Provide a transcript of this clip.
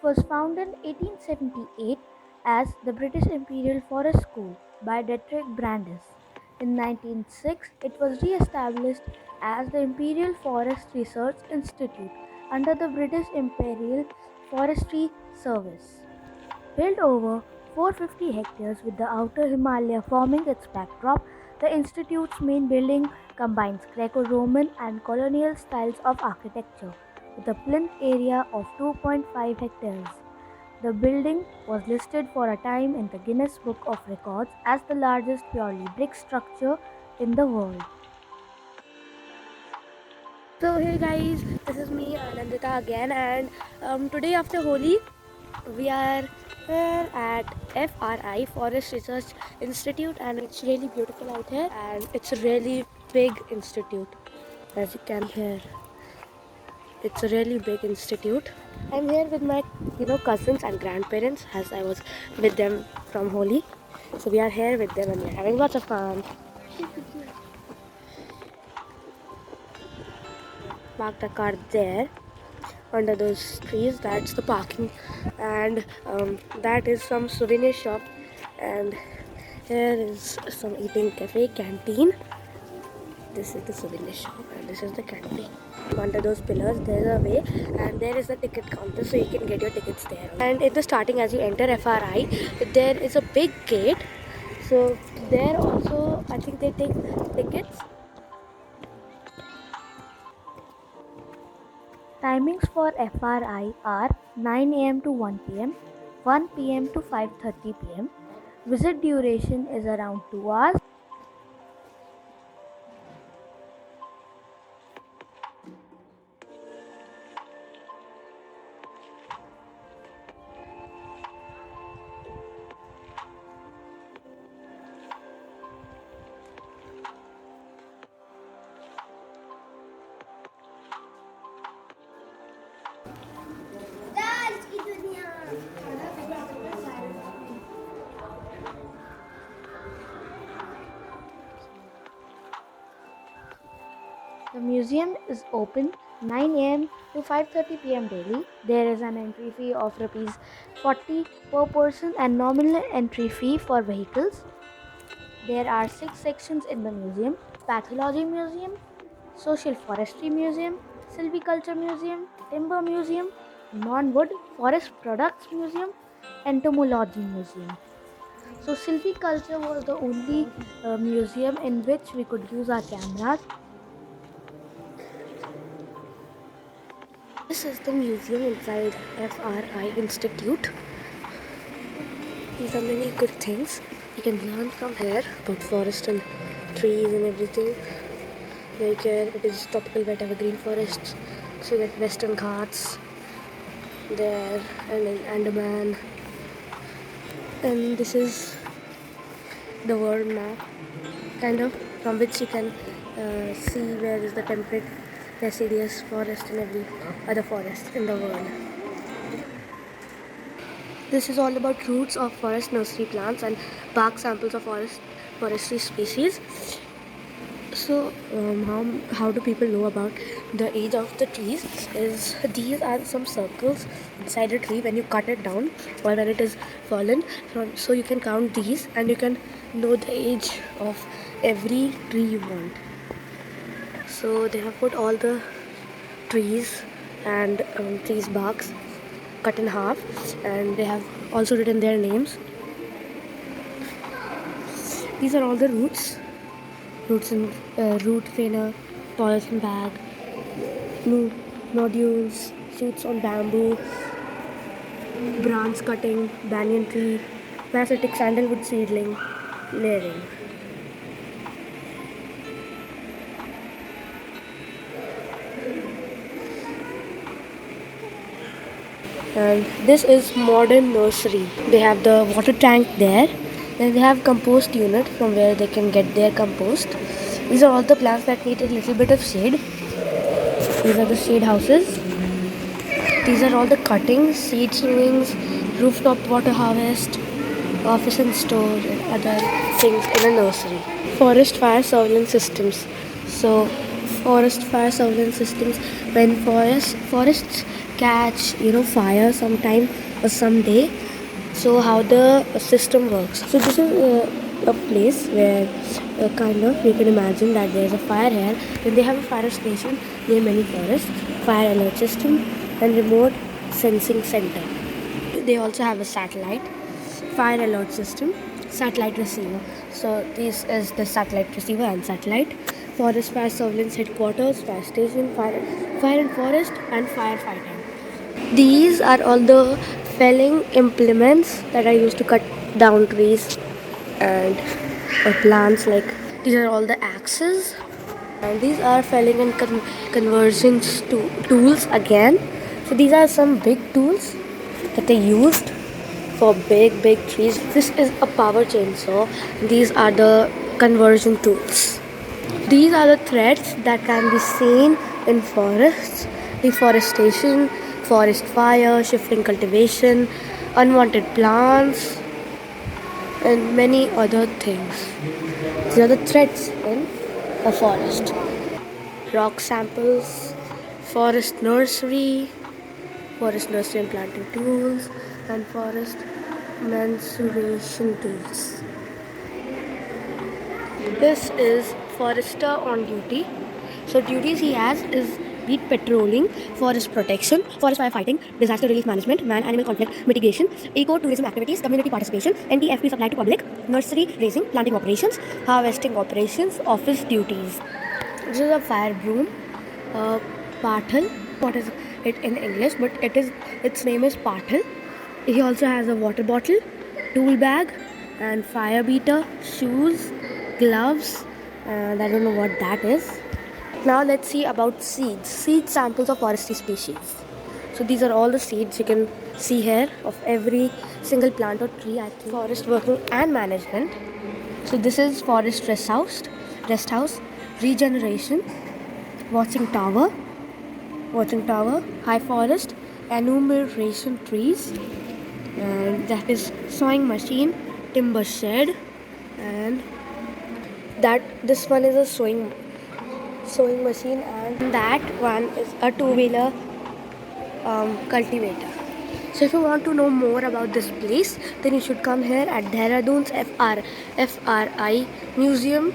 was founded in 1878 as the British Imperial Forest School by Dietrich Brandis. In 1906, it was re-established as the Imperial Forest Research Institute under the British Imperial Forestry Service. Built over 450 hectares with the outer Himalaya forming its backdrop, the institute's main building combines Greco-Roman and colonial styles of architecture with a plinth area of 2.5 hectares. The building was listed for a time in the Guinness Book of Records as the largest purely brick structure in the world. So hey guys, this is me Anandita again, and today after Holi we are here at FRI Forest Research Institute, and it's really beautiful out here, and it's a really big institute. As you can hear, it's a really big institute. I'm here with my cousins and grandparents, as I was with them from Holi. So we are here with them and we're having lots of fun. Parked a car there under those trees. That's the parking, and that is some souvenir shop, and here is some eating cafe canteen. This is the souvenir shop and this is the canteen. Under those pillars there's a way, and there is a ticket counter, so you can get your tickets there. And in the starting, as you enter FRI, there is a big gate, so there also I think they take tickets. Timings for FRI are 9 am to 1 pm, 1 pm to 5:30 pm. Visit duration is around 2 hours. The museum is open 9 am to 5:30 pm daily. There is an entry fee of rupees 40 per person and nominal entry fee for vehicles. There are 6 sections in the museum: Pathology Museum, Social Forestry Museum, Silviculture Museum, Timber Museum, Non-Wood Forest Products Museum, Entomology Museum. So silviculture was the only museum in which we could use our cameras. This is the museum inside FRI Institute. These are many good things you can learn from here about forest and trees and everything. Like here it is tropical wet evergreen forests. So you get Western Ghats there, and in Andaman. And this is the world map, kind of, from which you can see where is the temperate deciduous forest and every other forest in the world. This is all about roots of forest nursery plants and bark samples of forestry species. So how do people know about the age of the trees? Is these are some circles inside a tree when you cut it down or when it is fallen from, so you can count these and you can know the age of every tree you want. So they have put all the trees and trees barks cut in half, and they have also written their names. These are all the roots in root trainer, polythene bag, nodules, shoots on bamboo, branch cutting, banyan tree, parasitic sandalwood seedling, layering. And this is modern nursery. They have the water tank there. Then they have compost unit from where they can get their compost. These are all the plants that need a little bit of shade. These are the shade houses. These are all the cuttings, seed sowings, rooftop water harvest, office and store, and other things in a nursery. Forest fire surveillance systems. So forest fire surveillance systems, when forests catch fire sometime or someday. So how the system works. So this is a place where kind of you can imagine that there's a fire here. Then they have a fire station near many forests, fire alert system, and remote sensing center. They also have a satellite fire alert system, satellite receiver. So this is the satellite receiver and satellite. Forest fire surveillance headquarters, fire station, fire and forest, and firefighting. These are all the felling implements that I used to cut down trees and plants. Like these are all the axes, and these are felling and conversions tools again. So these are some big tools that they used for big trees. This is a power chainsaw. These are the conversion tools. These are the threats that can be seen in forests: deforestation, forest fire, shifting cultivation, unwanted plants, and many other things. These are the threats in a forest. Rock samples, forest nursery, and planting tools, and forest mensuration tools. This is forester on duty. So duties he has is beat patrolling, forest protection, forest firefighting, disaster relief management, man-animal conflict mitigation, eco-tourism activities, community participation, NTFP supply to public, nursery raising, planting operations, harvesting operations, office duties. This is a fire broom, Pathal. What is it in English? But its name is Pathal. He also has a water bottle, tool bag, and fire beater, shoes, gloves, and I don't know what that is. Now let's see about seeds. Seed samples of forestry species. So these are all the seeds you can see here of every single plant or tree. I think forest working and management. So this is forest rest house, regeneration, watching tower, high forest, enumeration trees, and that is sewing machine, timber shed, and that this one is a sewing machine, and that one is a two-wheeler cultivator. So if you want to know more about this place, then you should come here at Dehradun's FRI Museum